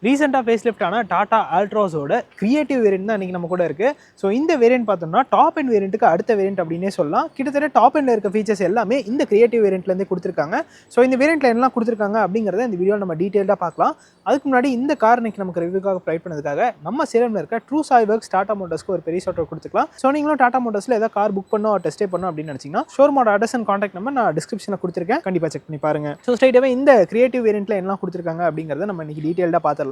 ரீசெண்டாக face lift ஆன Tata ஆல்ட்ராஸோட creative variant தான் இன்றைக்கி நம்ம கூட இருக்குது. ஸோ இந்த வேரியன்ட் பார்த்தோம்னா டாப் அண்ட் வேரியண்ட்டுக்கு அடுத்த வேரியன்ட் அப்படின்னே சொல்லலாம். கிட்டத்தட்ட டாப் அண்டில் இருக்க ஃபீச்சர்ஸ் எல்லாமே இந்த கிரியேட்டிவ் வேரியன்ட்லேருந்தே கொடுத்துருக்காங்க. ஸோ இந்த வேரியண்ட்டில் என்னெல்லாம் கொடுத்துருக்காங்க அப்படிங்கிறத இந்த வீடியோ நம்ம டீட்டெயிலாக பார்க்கலாம். அதுக்கு முன்னாடி இந்த கார் இன்னைக்கு நமக்கு ரிவ்யூக்காக ப்ரைட் பண்ணதுக்காக நம்ம சேலமில் இருக்க ட்ரூ சாய் ஒர்க்ஸ் டாடா மோட்டர்ஸ்க்கு ஒரு பெரிய ஷார்ட் கொடுத்துக்கலாம். ஸோ நீங்களும் டாடா மோட்டர்ஸில் ஏதாவது கார் புக் பண்ணோம் டெஸ்டே பண்ணோம் அப்படின்னு நினச்சிங்கன்னா ஷோரூமோட அட்ரஸ் அண்ட் கான்டாக்ட் நம்பர் நான் டிஸ்கிரிப்ஷனில் கொடுத்துருக்கேன், கண்டிப்பாக செக் பண்ணி பாருங்க. ஸோ ஸ்ட்ரைட்டாகவே இந்த கிரியேட்டிவ் வேரியண்ட்டில் என்னெல்லாம் கொடுத்துருக்காங்க அப்படிங்கிறத நம்ம இன்னைக்கு டீட்டெயிலாக பார்த்துடலாம்.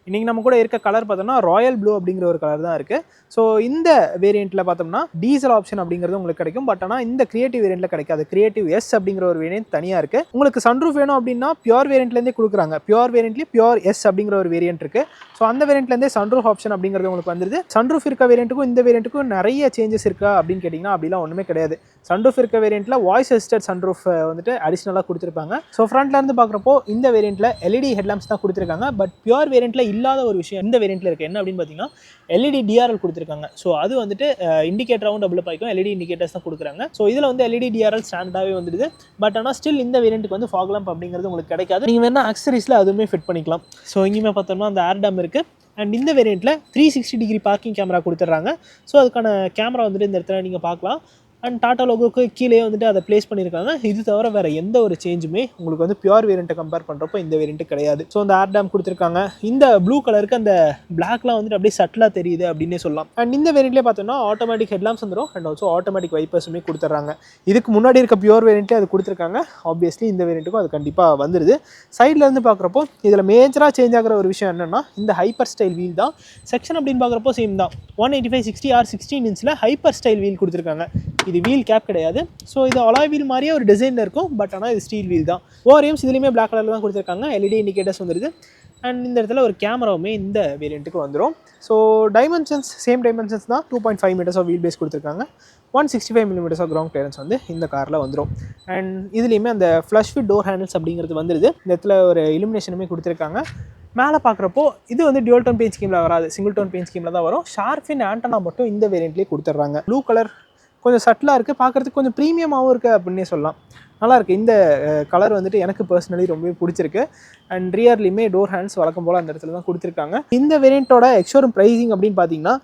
இன்றைக்கி நம்ம கூட இருக்க கலர் பார்த்தோம்னா ராயல் ப்ளூ அப்படிங்கிற ஒரு கலர் தான் இருக்குது. ஸோ இந்த வேரியண்ட்டில் பார்த்தோம்னா டீசல் ஆப்ஷன் அப்படிங்கிறது உங்களுக்கு கிடைக்கும். பட் ஆனால் இந்த கிரியேட்டிவ் வேரியண்ட்டில் கிடைக்காது. கிரியேட்டிவ் எஸ் அப்படிங்கிற ஒரு வேரியன்ட் தனியாக இருக்குது. உங்களுக்கு சன்ரூஃப் வேணும் அப்படின்னா பியூர் வேரியண்ட்லேருந்தே கொடுக்குறாங்க. பியூர் வேரியண்ட்லேயே பியூர் எஸ் அப்படிங்கிற ஒரு வேரியன்ட் இருக்குது. ஸோ அந்த வேரியண்ட்லேருந்தே சன்ரூஃப் ஆப்ஷன் அப்படிங்கிறது உங்களுக்கு வந்துருது. சன்ரூஃப் இருக்க வேரியண்ட்டுக்கும் இந்த வேரியண்ட்டுக்கும் நிறைய சேஞ்சஸ் இருக்கா அப்படின்னு கேட்டிங்கன்னா அப்படிலாம் ஒன்றுமே கிடையாது. சன்ரூஃப் இருக்க வேரியண்ட்டில் வாய்ஸ் அசிஸ்டட் சன்ரூஃப் வந்துட்டு அடிஷ்னலாக கொடுத்துருப்பாங்க. ஸோ ஃப்ரண்ட்லேருந்து பார்க்குறப்போ இந்த வேரியண்ட்டில் எல்இடி ஹெட்லாம்ப்ஸ் தான் கொடுத்துருக்காங்க. பட் பியூர் வேரியண்ட்டில் இல்லாத ஒரு விஷயம் இந்த வேரியண்ட்டில் இருக்குது. என்ன அப்படின்னு பார்த்தீங்கன்னா எல்இடி டிஆர்எல் கொடுத்துருக்காங்க. ஸோ அது வந்துட்டு இண்டிகேட்டராகவும் டபுள் ஆகிக்கும். எல்இடி இண்டிகேட்டர்ஸ் தான் கொடுக்குறாங்க. ஸோ இதில் வந்து எல்இடி டிஆர்எல் ஸ்டாண்டர்டாகவே வந்துடுது. பட் ஆனால் ஸ்டில் இந்த வேரியண்ட்டுக்கு வந்து ஃபாக் லாம்ப் அப்படிங்கிறது உங்களுக்கு கிடைக்காது. நீங்கள் வேணால் அக்சரிஸில் அதுவுமே ஃபிட் பண்ணிக்கலாம். ஸோ இங்கேயுமே பார்த்தோம்னா அந்த ஏர் டேம் இருக்குது. அண்ட் இந்த வேரியண்ட்டில் 360 டிகிரி பார்க்கிங் கேமரா கொடுத்துட்றாங்க. ஸோ அதுக்கான கேமரா வந்துட்டு இந்த இடத்துல நீங்கள் பார்க்கலாம். அண்ட் டாடா லோகோக்கு கீழே வந்துட்டு அதை ப்ளேஸ் பண்ணியிருக்காங்க. இது தவிர வேறு எந்த ஒரு சேஞ்சுமே உங்களுக்கு வந்து பியூர் வேரியண்ட்டை கம்பேர் பண்ணுறப்போ இந்த வேரியண்ட்டு கிடையாது. ஸோ அந்த ஏர் டேம் கொடுத்துருக்காங்க. இந்த ப்ளூ கலருக்கு அந்த பிளாக்லாம் வந்துட்டு அப்படியே சட்டிலாக தெரியுது அப்படின்னே சொல்லலாம். அண்ட் இந்த வேரியண்ட்லேயே பார்த்தோம்னா ஆட்டோமேட்டிக் ஹெட்லாம்ப்ஸ் வந்துடும். அண்ட் ஆல்சோ ஆட்டோமேட்டிக் வைப்பர்ஸுமே கொடுத்துட்றாங்க. இதுக்கு முன்னாடி இருக்க பியூர் வேரியண்ட்டே அது கொடுத்துருக்காங்க. ஆப்வியஸ்லி இந்த வேரியண்ட்டுக்கும் அது கண்டிப்பாக வந்துடுது. சைடில் இருந்து பார்க்குறப்போ இதில் மேஜராக சேஞ்ச் ஆகிற ஒரு விஷயம் என்னென்னா இந்த ஹைப்பர் ஸ்டைல் வீல் தான். செக்ஷன் அப்படின்னு பார்க்குறப்போ சேம் தான். 185/60 or 16 இன்ச்சில் ஹைப்பர் ஸ்டைல் வீல் கொடுத்துருக்காங்க. இது வீல் கேப் கிடையாது. ஸோ இது அலாய் வீல் மாதிரியே ஒரு டிசைனில் இருக்கும். பட் ஆனால் இது ஸ்டீல் வீல் தான். ஓஆர்எம்ஸ் இதுலேயுமே பிளாக் கலரில் தான் கொடுத்துருக்காங்க. எல்இடி இண்டிகேட்டர்ஸ் வந்துடுது. அண்ட் இந்த இடத்துல ஒரு கேமராவுமே இந்த வேரியண்ட்டுக்கு வந்துடும். ஸோ டைமென்ஷன்ஸ் சேம் டைமென்ஷன்ஸ் தான். 2.5 மீட்டர்ஸ் ஆஃப் வீல் பேஸ் கொடுத்துருக்காங்க. 165 மில்லிமீட்டர்ஸ் ஆஃப் கிரவுண்ட் கிளியரன்ஸ் வந்து இந்த காரில் வந்துடும். அண்ட் இதுலேயுமே அந்த ஃப்ளஷ் ஃபிட் டோர் ஹேண்டில்ஸ் அப்படிங்கிறது வந்துடுது. இந்த இடத்துல ஒரு இலுமினேஷனுமே கொடுத்துருக்காங்க. மேலே பார்க்குறப்போ இது வந்து டியூல் டோன் பெயிண்ட் ஸ்கீமில் வராது, சிங்கிள் டோன் பெயிண்ட் ஸ்கீமில் தான் வரும். ஷார்ஃபின் ஆண்டனா மட்டும் இந்த வேரியண்ட்லேயே கொடுத்துட்றாங்க. ப்ளூ கலர் கொஞ்சம் சட்டிலாக இருக்குது, பார்க்குறதுக்கு கொஞ்சம் ப்ரீமியமாகவும் இருக்குது அப்படின்னே சொல்லலாம். நல்லாயிருக்கு. இந்த கலர் வந்துட்டு எனக்கு பர்சனலி ரொம்பவே பிடிச்சிருக்கு. அண்ட் ரியர்லையுமே டோர் ஹேண்ட்ஸ் வழக்கம் போல் அந்த இடத்துல தான் கொடுத்துருக்காங்க. இந்த வேரியண்ட்டோட எக்ஸ்ஷோரூம் ப்ரைஸிங் அப்படின்னு பார்த்தீங்கன்னா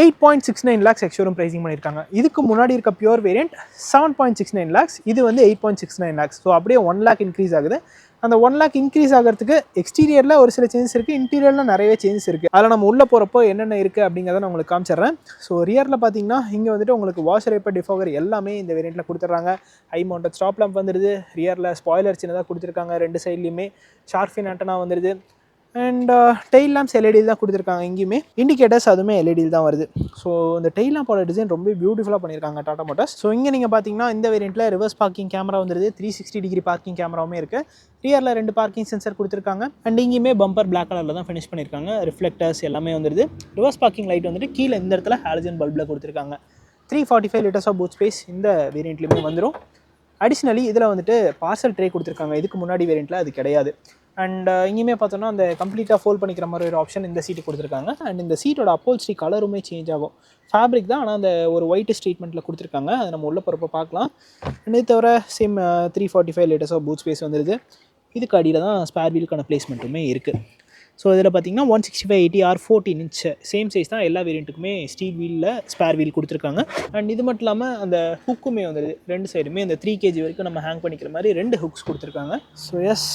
8.69 lakhs எக்ஸ்ஷோரூம் ப்ரைஸிங் பண்ணியிருக்காங்க. இதுக்கு முன்னாடி இருக்க பியூர் வேரியண்ட் 7.69 lakhs, இது வந்து 8.69 lakhs. ஸோ அப்படியே 1 lakh இன்க்ரீஸ் ஆகுது. அந்த 1 lakh இன்க்ரீஸ் ஆகிறதுக்கு எக்ஸ்டீரியரில் ஒரு சில சேஞ்சஸ் இருக்குது, இன்டீரியரில் நிறையவே சேஞ்சஸ் இருக்குது. அதில் நம்ம உள்ளே போகிறப்போ என்னென்ன இருக்குது அப்படிங்கிறத நான் உங்களுக்கு காமிச்சிடுறேன். ஸோ ரியரில் பார்த்தீங்கன்னா இங்கே வந்துட்டு உங்களுக்கு வாஷர் வைப்பர் டிஃபாகர் எல்லாமே இந்த வேரியண்ட்டில் கொடுத்துட்றாங்க. ஹை மவுண்டட் ஸ்டாப் லேம்ப் வந்துடுது. ரியரில் ஸ்பாய்லர் சின்னதாக கொடுத்துருக்காங்க. ரெண்டு சைட்லேயுமே ஷார்ஃபின் ஆண்டனா வந்துடுது. அண்ட் டெயில் லேம்ப்ஸ் எல்இடியில் தான் கொடுத்துருக்காங்க. இங்கேயுமே இண்டிகேட்டர்ஸ் அதுவுமே எல்இடியில் தான் வருது. ஸோ இந்த டெயில் லேம்போட டிசைன் ரொம்ப பியூட்டிஃபுல்லாக பண்ணியிருக்காங்க டாடா மோட்டர்ஸ். ஸோ இங்கே நீங்கள் பார்த்தீங்கன்னா இந்த வேரியண்ட்டில் ரிவர்ஸ் பார்க்கிங் கேமரா வந்துருது. 360 டிகிரி பார்க்கிங் கேமராவுமே இருக்குது. ரியரில் 2 பார்க்கிங் சென்சர் கொடுத்துருக்காங்க. அண்ட் இங்கேயுமே பம்பர் பிளாக் கலரில் தான் ஃபினிஷ் பண்ணியிருக்காங்க. ரிஃப்ளெக்டர்ஸ் எல்லாமே வந்துருது. ரிவர்ஸ் பார்க்கிங் லைட் வந்துட்டு கீழே இந்த இடத்துல ஹாலஜன் பல்பில் கொடுத்துருக்காங்க. 345 liters ஆஃப் பூட் ஸ்பேஸ் இந்த வேரியண்ட்லேயுமே வந்துடும். அடிஷ்னலி இதில் வந்துட்டு பார்சல் ட்ரே கொடுத்துருக்காங்க. இதுக்கு முன்னாடி வேரியண்ட்டில் அது கிடையாது. அண்ட் இங்கேயுமே பார்த்தோன்னா அந்த கம்ப்ளீட்டாக ஃபோல்ட் பண்ணிக்கிற மாதிரி ஒரு ஆப்ஷன் இந்த சீட்டு கொடுத்துருக்காங்க. அண்ட் இந்த சீட்டோட அப்போல்ஸ்ட்ரி கலருமே சேஞ்ச் ஆகும். ஃபேப்ரிக் தான், ஆனால் அந்த ஒரு ஒயிட் ட்ரீட்மெண்ட்டில் கொடுத்துருக்காங்க. அதை நம்ம உள்ள போகிறப்ப பார்க்கலாம். அண்ட் இது தவிர same 345 liters of boot space வந்துடுது. இதுக்கு அடியில் தான் ஸ்பேர் வீலுக்கான பிளேஸ்மெண்ட்டுமே இருக்குது. ஸோ இதில் பார்த்தீங்கன்னா 165/80 or 14 inch சேம் சைஸ் தான். எல்லா வேரியண்ட்டுக்குமே ஸ்டீல் வீலில் ஸ்பேர் வீல் கொடுத்துருக்காங்க. அண்ட் இது மட்டும் இல்லாமல் அந்த ஹுக்குமே வந்துடுது. ரெண்டு சைடுமே இந்த 3 kg வரைக்கும் நம்ம ஹேங் பண்ணிக்கிற மாதிரி 2 ஹுக்ஸ் கொடுத்துருக்காங்க. ஸோ எஸ்,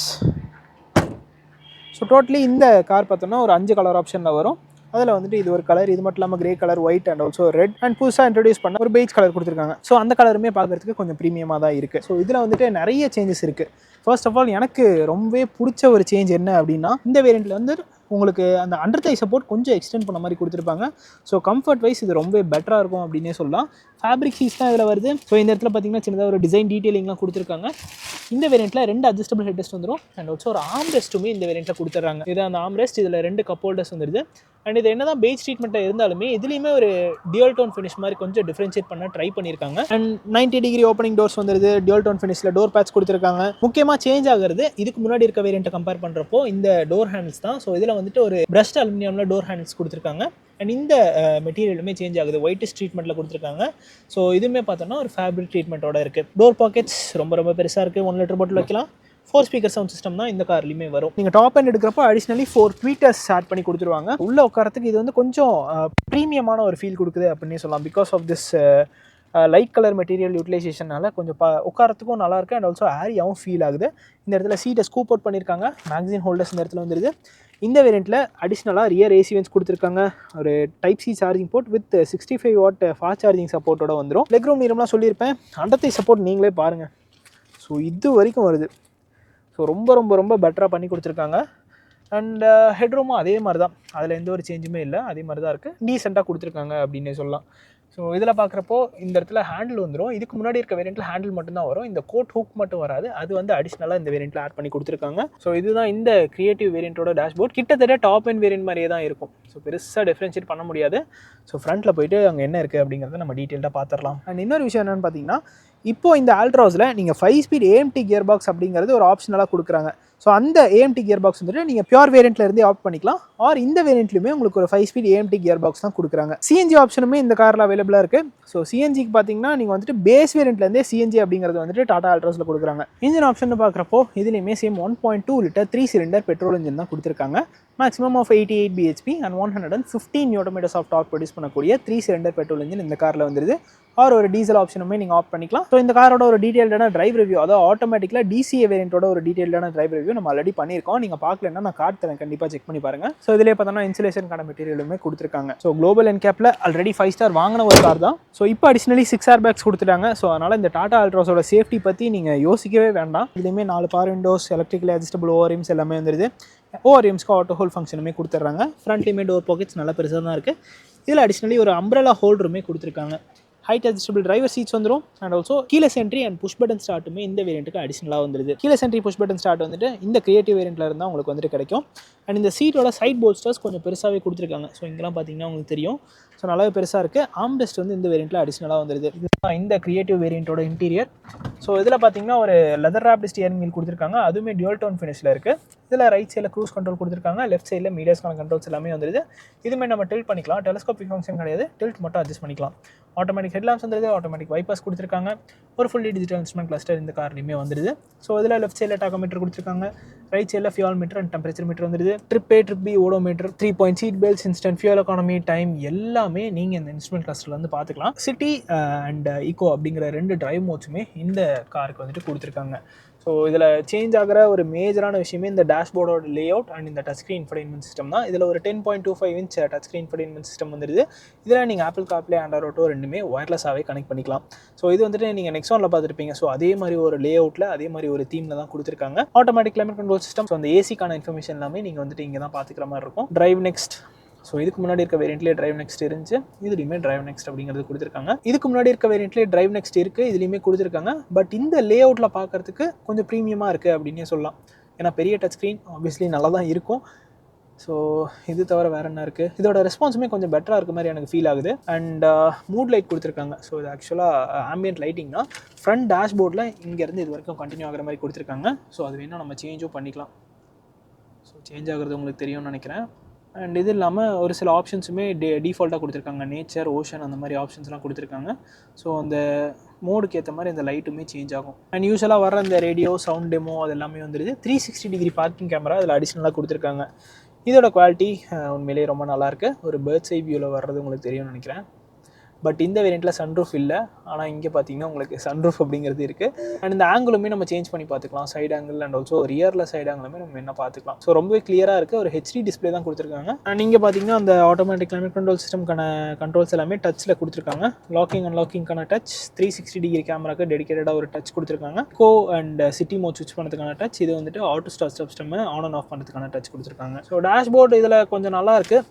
ஸோ டோட்டலி இந்த கார் பார்த்தோன்னா ஒரு 5 கலர் ஆப்ஷனில் வரும். அதில் வந்துட்டு இது ஒரு கலர், இது மட்டும் இல்லாமல் grey colour, white and also read, and புதுசாக இன்ட்ரடியூஸ் பண்ண ஒரு பெய்ஜ் கலர் கொடுத்துருக்காங்க. ஸோ அந்த கலருமே பார்க்குறதுக்கு கொஞ்சம் ப்ரீமியமாக தான் இருக்குது. ஸோ இதில் வந்துட்டு நிறைய சேஞ்சஸ் இருக்குது. ஃபர்ஸ்ட் ஆஃப் ஆல் எனக்கு ரொம்பவே பிடிச்ச ஒரு சேஞ்ச் என்ன அப்படின்னா இந்த வேரியண்ட்டில் வந்து உங்களுக்கு அந்த அண்டர் தை சப்போர்ட் கொஞ்சம் எக்ஸ்டெண்ட் பண்ண மாதிரி கொடுத்துருப்பாங்க. ஸோ கம்ஃபர்ட் வைஸ் இது ரொம்ப பெட்டராக இருக்கும் அப்படின்னே சொல்லலாம். ஃபேப்ரிக் சீஸ் தான் இதில் வருது. ஸோ இந்த இடத்துல பார்த்தீங்கன்னா சின்னதாக ஒரு டிசைன் டீட்டெயிலிங்லாம் கொடுத்துருக்காங்க. இந்த வேரியண்ட்டில் 2 அட்ஜஸ்டபிள் ஹெட் ரெஸ்ட் வந்துடும். அண்ட் ஆல்சோ ஒரு ஆர்ம் ரெஸ்ட்டுமே இந்த வேரியண்ட்டில் கொடுத்துட்றாங்க. இது அந்த ஆர்ம் ரெஸ்ட், இதில் 2 கப் ஹோல்டர்ஸ் வந்துடுது. அண்ட் இது என்ன தான் பெய்ஜ் ட்ரீட்மெண்ட்டாக இருந்தாலுமே இதுலேயுமே ஒரு டியூல் டோன் ஃபினிஷ் மாதிரி கொஞ்சம் டிஃப்ரென்ஷியேட் பண்ண ட்ரை பண்ணியிருக்காங்க. அண்ட் 90 டிகிரி ஓப்பனிங் டோர்ஸ் வந்துடுது. டியூல் டோன் ஃபினிஷில் டோர் பேட்ச் கொடுத்துருக்காங்க. முக்கியமாக சேஞ்ச் ஆகிறது இதுக்கு முன்னாடி இருக்க வேரியண்ட்டை கம்பேர் பண்ணுறப்போ இந்த டோர் ஹேண்டில்ஸ் தான். ஸோ இதில் வந்துட்டு ஒரு பிரஷ்ட் அலுமினியமில் டோர் ஹேண்டில்ஸ் கொடுத்துருக்காங்க. அண்ட் இந்த மெட்டீரியலுமே சேஞ்ச் ஆகுது. ஒயிட் ட்ரீட்மெண்ட்டில் கொடுத்துருக்காங்க. ஸோ இதுவுமே பார்த்தோன்னா ஒரு ஃபேப்ரிக் ட்ரீட்மெண்ட்டோட இருக்குது. டோர் பாக்கெட்ஸ் ரொம்ப பெருசாக இருக்குது. 1 லிட்டர் பாட்டில் வைக்கலாம். 4 ஸ்பீக்கர் சவுண்ட் சிஸ்டம் தான் இந்த கார்லையுமே வரும். நீங்கள் டாப் அண்ட் எடுக்கிறப்போ அடிஷ்னலி 4 ட்வீட்டர்ஸ் ஆட் பண்ணி கொடுத்துருவாங்க. உள்ளே உட்காரத்துக்கு இது வந்து கொஞ்சம் ப்ரீமியமான ஒரு ஃபீல் கொடுக்குது அப்படின்னு சொல்லலாம். Because of this light colour material யூட்டிலைசேஷனால கொஞ்சம் உட்காரத்துக்கும் நல்லாயிருக்கு அண்ட் ஆல்சோ ஏரியாவும் ஃபீல் ஆகுது. இந்த இடத்துல சீட்டை ஸ்கூப் அவுட் பண்ணியிருக்காங்க. மேக்சின் ஹோல்டர்ஸ் இந்த இடத்துல வந்துடுது. இந்த வேரியண்ட்டில் அடிஷ்னலாக ரியர் ஏசி வென்ட்ஸ் கொடுத்துருக்காங்க. ஒரு type C charging port with 65 watt fast charging சப்போர்ட்டோட வந்துடும். லெக் ரூம் நீளம்லாம் சொல்லியிருப்பேன். அண்டத்தை சப்போர்ட் நீங்களே பாருங்கள். ஸோ இது வரைக்கும் வருது. ஸோ ரொம்ப ரொம்ப ரொம்ப பெட்டராக பண்ணி கொடுத்துருக்காங்க. அண்ட் ஹெட்ரூமும் அதே மாதிரி தான், அதில் எந்த ஒரு சேஞ்சுமே இல்லை, அதே மாதிரி தான் இருக்குது. டீசெண்டாக கொடுத்துருக்காங்க அப்படின்னே சொல்லலாம். ஸோ இதில் பார்க்குறப்போ இந்த இடத்துல ஹேண்டில் வந்துடும். இதுக்கு முன்னாடி இருக்க வேரியண்ட்டில் ஹேண்டில் மட்டும்தான் வரும், இந்த கோட் ஹூக் மட்டும் வராது. அது வந்து அடிஷ்னலாக இந்த வேரியண்ட்டில் ஆட் பண்ணி கொடுத்துருக்காங்க. ஸோ இதுதான் இந்த கிரியேட்டிவ் வேரியண்ட்டோட டேஷ்போர்ட். கிட்டத்தட்ட டாப் அண்ட் வேரியண்ட் மாதிரியே தான் இருக்கும். ஸோ பெருசாக டிஃப்ரென்ஷியேட் பண்ண முடியாது. ஸோ ஃப்ரண்ட்டில் போய்ட்டு அங்கே என்ன இருக்குது அப்படிங்கிறத நம்ம டீட்டெயிலாக பார்த்துடலாம். அண்ட் இன்னொரு விஷயம் என்னென்னு பார்த்தீங்கன்னா, இப்போ இந்த ஆல்ட்ராஸில் நீங்கள் 5 ஸ்பீட் ஏஎம்டி கியர் பாக்ஸ் அப்படிங்கிறது ஒரு ஆப்ஷனலாக கொடுக்குறாங்க. ஸோ அந்த ஏஎம்டி கியர் பாக்ஸ் வந்துட்டு நீங்கள் பியூர் வேரியண்ட்லேருந்தே ஆப்ட் பண்ணிக்கலாம். ஆர் இந்த வேரியண்ட்லையுமே உங்களுக்கு ஒரு 5 ஸ்பீட் ஏஎம்டி கியர் பாக்ஸ் தான் கொடுக்குறாங்க. சிஎன்ஜி ஆப்ஷனுமே இந்த காரில் அவைலபிளாக இருக்குது. ஸோ சிஎன்ஜிக்கு பார்த்தீங்கன்னா நீங்கள் வந்துட்டு பேஸ் வேரியண்ட்லேருந்தே சிஎன்ஜி அப்படிங்கிறது வந்துட்டு டாடா ஆல்ட்ராஸில் கொடுக்குறாங்க. இன்ஜின் ஆப்ஷன் பார்க்குறப்போ இதுலேயுமே same 1.2 litre 3 cylinder petrol engine தான் கொடுத்துருக்காங்க. Maximum of 88 bhp and 115 Nm of torque produce பண்ணக்கூடிய 3 சிலிண்டர் பெட்ரோல் இன்ஜின் இந்த காரில் வந்துருது. ஆர் ஒரு டீசல் ஆப்ஷனுமே நீங்கள் ஆப்ட் பண்ணிக்கலாம். ஸோ இந்த காரோட ஒரு டீட்டெயில்டான டிரைவ் ரிவ்யூ, அதாவது ஆட்டோமேட்டிக்காக டிசிஏ வேரியண்ட்டோட ஒரு டீட்டெயில்டான டிரைவ் ரிவ்யூ நம்ம ஆல்ரெடி பண்ணியிருக்கோம். நீங்கள் பார்க்கலன்னா நான் கார்டு தரேன், கண்டிப்பாக செக் பண்ணி பாருங்கள். ஸோ இதிலே பார்த்தோம்னா இன்சுலேஷனுக்கான மெட்டீரியலுமே கொடுத்துருக்காங்க. ஸோ குளோபல் என்கேப்பில் ஆல்ரெடி 5 ஸ்டார் வாங்கின ஒரு கார் தான். ஸோ இப்போ அடிஷ்னலி 6 ஏர் பேக்ஸ் கொடுத்துட்டாங்க. ஸோ அதனால் இந்த டாடா ஆல்ட்ராஸோட சேஃப்டி பற்றி நீங்கள் யோசிக்கவே வேண்டாம். இதுலேயுமே 4 பவர் விண்டோஸ், எலக்ட்ரிக்கலி அட்ஜஸ்டபிள் ஓஆர்எம்ஸ் எல்லாமே வந்துருது. ஓஆர்எம்ஸ்க்கு ஆட்டோ ஹோல் ஃபங்க்ஷனுமே கொடுத்துட்றாங்க. ஃப்ரண்ட்லேயுமே டோர் பாக்கெட்ஸ் நல்லா பெருசாக தான் இருக்குது. இதில் அடிஷ்னலி ஒரு அம்ப்ரெலா ஹோல்டருமே கொடுத்துருக்காங்க. ஹைட் அட்ஜஸ்டபிள் டிரைவர் சீட்ஸ் வந்துடும். அண்ட் ஆல்சோ கீழே சென்ட்ரி அண்ட் புஷ் பட்டன் ஸ்டார்ட்டுமே இந்த வேரியண்ட்டுக்கு அடிஷனலாக வந்துருது. கீழே சென்ட்ரி புஷ் பட்டன் ஸ்டார்ட் வந்துட்டு இந்த கிரியேட்டிவ் வேரியண்ட்டில் இருந்தால் உங்களுக்கு வந்துட்டு கிடைக்கும். அண்ட் இந்த சீட்டோட சைட் போல்ஸ்டர்ஸ் கொஞ்சம் பெருசாகவே கொடுத்துருக்காங்க. ஸோ இங்கெல்லாம் பார்த்தீங்கன்னா உங்களுக்கு தெரியும். ஸோ நல்லாவே பெருசாக இருக்குது. ஆம்ரெஸ்ட் வந்து இந்த வேரியண்ட்டில் அடிஷனலாக வந்துருது. இதுதான் இந்த கிரியேட்டிவ் வேரியண்ட்டோட இன்டீரியர். ஸோ இதில் பார்த்தீங்கன்னா ஒரு லெதர் ராப்டு ஸ்டியரிங் வீல் கொடுத்துருக்காங்க. அதுவுமே டியூல் டோன் ஃபினிஷில் இருக்குது. இதில் ரைட் சைடில் க்ரூஸ் கண்ட்ரோல் கொடுத்துருக்காங்க. லெஃப்ட் சைடில் மீடியாஸ்க்கான கண்ட்ரோல்ஸ் எல்லாமே வந்துருது. இதுவுமே நம்ம டில்ட் பண்ணிக்கலாம். டெலஸ்கோபிக் ஃபங்க்ஷன் கிடையாது, டில்ட் மட்டும் அட்ஜஸ்ட் பண்ணிக்கலாம். ஆட்டோமேட்டிக் ஹெட்லாம்ப்ஸ் வந்துருது. ஆட்டோமேட்டிக் வைப்பர்ஸ் கொடுத்துருக்காங்க. ஒரு ஃபுல்லி டிஜிட்டல் இன்ஸ்ட்ருமெண்ட் கிளஸ்டர் இந்த கார்லையுமே வந்துருது. ஸோ இதில் லெஃப்ட் சைடில் டாக்கோமீட்டர் கொடுத்துருக்காங்க. ரைட் சைடில் fuel meter and temperature meter வந்துருது. Trip A, trip B, odometer, 3 point seat belts, instant fuel economy, time எல்லாமே நீங்கள் இந்த இன்ஸ்ட்ருமெண்ட் கிளஸ்டரில் வந்து பார்த்துக்கலாம். சிட்டி அண்ட் ஈகோ அப்படிங்கிற 2 டிரைவ் மோட்ஸுமே இந்த காருக்கு வந்துட்டு கொடுத்துருக்காங்க. ஸோ இதில் சேஞ்ச் ஆகிற ஒரு மேஜரான விஷயமே இந்த டேஷ்போர்டோட லே அவுட் அண்ட் இந்த டச் ஸ்க்ரீன் இன்ஃபர்டெயின்மெண்ட் சிஸ்டம் தான். இதில் ஒரு 10.25 inch touch screen infotainment system வந்துருது. இதில் நீங்கள் ஆப்பிள் கார்ப்ளே, ஆண்ட்ராய்ட் ஆட்டோ ரெண்டுமே ஒயர்லெஸ்ஸாகவே கனெக்ட் பண்ணிக்கலாம். ஸோ இது வந்துட்டு நீங்கள் நெக்ஸானில் பார்த்துருப்பீங்க. ஸோ அதே மாதிரி ஒரு லே அவுட்டில் அதே மாதிரி ஒரு தீமில் தான் கொடுத்துருக்காங்க. Automatic climate control system. So அந்த ஏசிக்கான இன்ஃபர்மேஷன் எல்லாமே நீங்கள் வந்துட்டு இங்கே தான் பார்த்துக்கிற மாதிரி இருக்கும். Drive next. ஸோ இதுக்கு முன்னாடி இருக்க வேரியண்ட்லேயே டிரைவ் நெக்ஸ்ட் இருந்துச்சு. இதுலேயுமே டிரைவ் நெக்ஸ்ட் அப்படிங்கிறது கொடுத்துருக்காங்க. இதுக்கு முன்னாடி இருக்க வேரியண்ட்லேயே டிரைவ் நெக்ஸ்ட் இருக்குது, இதுலேயுமே கொடுத்துருக்காங்க. பட் இந்த லே அவுட்டில் பார்க்கறதுக்கு கொஞ்சம் ப்ரீமியமாக இருக்குது அப்படின்னே சொல்லலாம். ஏன்னா பெரிய டச் ஸ்க்ரீன் ஆப்வியஸ்லி நல்லா தான் இருக்கும். ஸோ இது தவிர வேறு என்ன இருக்குது, இதோட ரெஸ்பான்ஸுமே கொஞ்சம் பெட்டராக இருக்க மாதிரி எனக்கு ஃபீல் ஆகுது. அண்ட் மூட் லைட் கொடுத்துருக்காங்க. ஸோ இது ஆக்சுவலாக ஆம்பியன்ட் லைட்டிங் தான். ஃப்ரண்ட் டேஷ்போர்டில் இங்கேருந்து இது வரைக்கும் கண்டினியூ ஆகிற மாதிரி கொடுத்துருக்காங்க. ஸோ அது வேணால் நம்ம சேஞ்சும் பண்ணிக்கலாம். ஸோ சேஞ்ச் ஆகிறது உங்களுக்கு தெரியும்னு நினைக்கிறேன். அண்ட் இது இல்லாமல் ஒரு சில ஆப்ஷன்ஸுமே டிஃபால்ட்டாக கொடுத்துருக்காங்க. நேச்சர், ஓஷன் அந்த மாதிரி ஆப்ஷன்ஸ்லாம் கொடுத்துருக்காங்க. ஸோ அந்த மோடுக்கு ஏற்ற மாதிரி இந்த லைட்டுமே சேஞ்ச் ஆகும். அண்ட் யூஸ்வலாக வர இந்த ரேடியோ, சவுண்ட் டெமோ அது எல்லாமே வந்துடுது. 360 டிகிரி பார்க்கிங் கேமரா அதில் அடிஷ்னலாக கொடுத்துருக்காங்க. இதோட குவாலிட்டி உண்மையிலேயே ரொம்ப நல்லாயிருக்கு. ஒரு பேர்ட்ஸ் ஐ வியூவில் வர்றது உங்களுக்கு தெரியும்னு நினைக்கிறேன். பட் இந்த வேரியண்ட்டில் சன்ரூஃப் இல்லை. ஆனால் இங்கே பார்த்தீங்கன்னா உங்களுக்கு சன்ரூஃப் அப்படிங்கிறது இருக்குது. அண்ட் இந்த ஆங்கிளுமே நம்ம சேஞ்ச் பண்ணி பார்த்துக்கலாம். சைட் ஆங்கிள் அண்ட் ஆல்சோ ரியரில் சைட் ஆங்கிளுமே நம்ம என்ன பார்த்துக்கலாம். ஸோ ரொம்பவே கிளியராக இருக்குது. ஒரு ஹெச்டி டிஸ்பிளே தான் கொடுத்துருக்காங்க. அண்ட் இங்கே பார்த்தீங்கன்னா அந்த ஆட்டோமேட்டிக் கிளைமேட் கண்ட்ரோல் சிஸ்டம்க்கான கண்ட்ரோல்ஸ் எல்லாமே டச்சில் கொடுத்துருக்காங்க. லாக்கிங் அண்ட் லாக்கிங்கான டச், 360 டிகிரி கேமராக்கு டெடிகேட்டடாக ஒரு டச் கொடுத்துருக்காங்க. கோ அண்ட் சிட்டி மோட் ஸ்விட்ச் பண்ணுறதுக்கான டச். இது வந்துட்டு auto start system on and half பண்ணுறதுக்கான டச் கொடுத்துருக்காங்க. ஸோ டேஷ்போர்டு இதில் கொஞ்சம் நல்லா இருக்குது.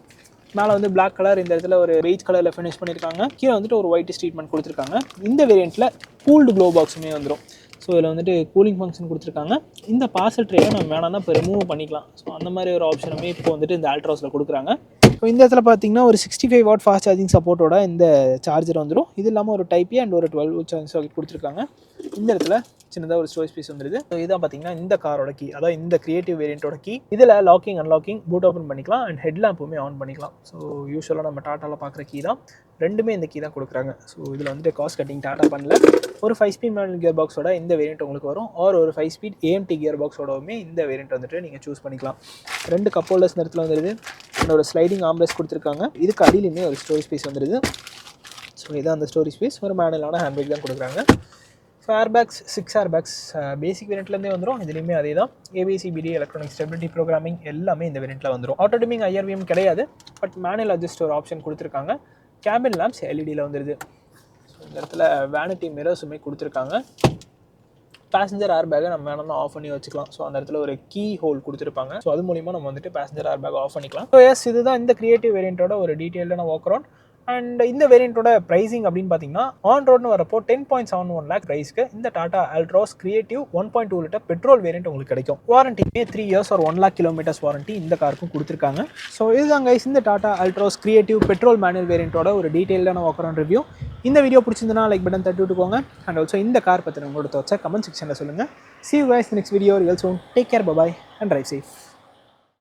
மேலே வந்து பிளாக் கலர், இந்த இடத்துல ஒரு பெய்ஜ் கலரில் ஃபினிஷ் பண்ணியிருக்காங்க. கீழே வந்துட்டு ஒரு ஒயிட் ட்ரீட்மெண்ட் கொடுத்துருக்காங்க. இந்த வேரியண்ட்டில் கூல்டு க்ளோ பாக்ஸுமே வந்துடும். ஸோ இதில் வந்துட்டு கூலிங் ஃபங்க்ஷன் கொடுத்துருக்காங்க. இந்த பார்சல் ட்ரேயை நம்ம வேணாம்னா இப்போ ரிமூவ் பண்ணிக்கலாம். ஸோ அந்த மாதிரி ஒரு ஆப்ஷனுமே இப்போ வந்துட்டு இந்த ஆல்ட்ராஸில் கொடுக்குறாங்க. ஸோ இந்த இடத்துல பார்த்தீங்கன்னா ஒரு 65 வாட் ஃபாஸ்ட் சார்ஜிங் சப்போர்ட்டோட இந்த சார்ஜர் வந்துடும். இது இல்லாமல் ஒரு டைப் ஏ அண்ட் ஒரு 12 வோல்ட் சார்ஜிங் சாக்கெட் கொடுத்துருக்காங்க. இந்த இடத்துல சின்னதாக ஒரு ஸ்டோரேஜ் ஸ்பேஸ் வந்துருது. ஸோ இதான் பார்த்தீங்கன்னா இந்த காரோட கீ, அதாவது இந்த கிரியேட்டிவ் வேரியண்ட்டோட கீ. இதில் லாக்கிங் அன்லாக்கிங் பூட் ஓப்பன் பண்ணிக்கலாம் அண்ட் ஹெட் லேம்புமே ஆன் பண்ணிக்கலாம். ஸோ யூஸ்வலாக நம்ம டாட்டாவில் பார்க்குற கீ தான், ரெண்டுமே இந்த கீ தான் கொடுக்குறாங்க. ஸோ இதில் வந்துட்டு காஸ்ட் கட்டிங் டாட்டா பண்ணல. ஒரு 5 ஸ்பீட் மேனுவல் கியர் பாக்ஸோட இந்த வேரியண்ட் உங்களுக்கு வரும், ஆர் ஒரு 5 ஸ்பீட் ஏஎம்டி கியர் பாக்ஸோடவுமே இந்த வேரியண்ட் வந்துட்டு நீங்கள் சூஸ் பண்ணிக்கலாம். 2 கப் ஹோல்டர்ஸ் இந்த இடத்துல வந்துடுது, ஒரு ஸ்லைடிங் ஆம்ரெஸ்ட் கொடுத்துருக்காங்க. இதுக்கு அடியிலுமே ஒரு ஸ்டோரேஜ் ஸ்பேஸ் வந்துடுது. ஸோ இதான் அந்த ஸ்டோரேஜ் ஸ்பேஸ். ஒரு மேனுவலான ஹேண்ட்பேக் தான் கொடுக்குறாங்க. ஸோ ஏர்பேக்ஸ் 6 ஏர்பேக்ஸ் பேசிக் வேரியண்ட்லேருந்தே வந்துடும். இதுலேயுமே அதே தான், ஏபிசிபிடி எலக்ட்ரானிக் ஸ்டெபிலிட்டி ப்ரோக்ராமிங் எல்லாமே இந்த வேரியண்ட்டில் வந்துடும். ஆட்டோ டிமிங் IRVM கிடையாது, பட் மேனுவல் அட்ஜஸ்ட் ஒரு ஆப்ஷன் கொடுத்துருக்காங்க. கேபின் லேம்ப்ஸ் எல்இடியில் வந்துடுது. ஸோ இந்த இடத்துல வேனிட்டி மிரர்ஸுமே கொடுத்துருக்காங்க. பேசஞ்சர் ஏர் பேக்கை நம்ம வேணும்னா ஆஃப் பண்ணி வச்சுக்கலாம். ஸோ அந்த இடத்துல ஒரு கீ ஹோல் கொடுத்துருப்பாங்க. ஸோ அது மூலிமா நம்ம வந்துட்டு பேசஞ்சர் ஏர் பேக் ஆஃப் பண்ணிக்கலாம். ஸோ எஸ், இதுதான் இந்த கிரியேட்டிவ் வேரியண்ட்டோட ஒரு டீட்டெயிலான வாக் அரவுண்ட். அண்ட் இந்த வேரியண்ட்டோட ப்ரைஸிங் அப்படின்னு பார்த்தீங்கன்னா ஆன் ரோட்னு வரப்போ 10.71 லேக் ப்ரைஸ்க்கு இந்த Tata Altroz creative 1.2 litre petrol variant உங்களுக்கு கிடைக்கும். வாரண்டியுமே 3 இயர்ஸ் ஒரு 1 லேக் கிலோமீட்டர்ஸ் வாரண்டி இந்த காருக்கும் கொடுத்துருக்காங்க. ஸோ இதுதான் கைஸ் இந்த Tata Altroz creative petrol manual வேரியண்ட்டோட ஒரு டீட்டெயிலான வாக் அரவுண்ட் ரிவ்யூ. இந்த வீடியோ பிடிச்சிருந்தனா லைக் பட்டன் தட்டி விட்டுக்கோங்க. அண்ட் ஆல்சோ இந்த கார் பற்றின உங்களோட தோச்சா கமெண்ட் செக்ஷனில் சொல்லுங்கள். See you guys in the next video. Real soon. Take care. Bye bye and drive safe.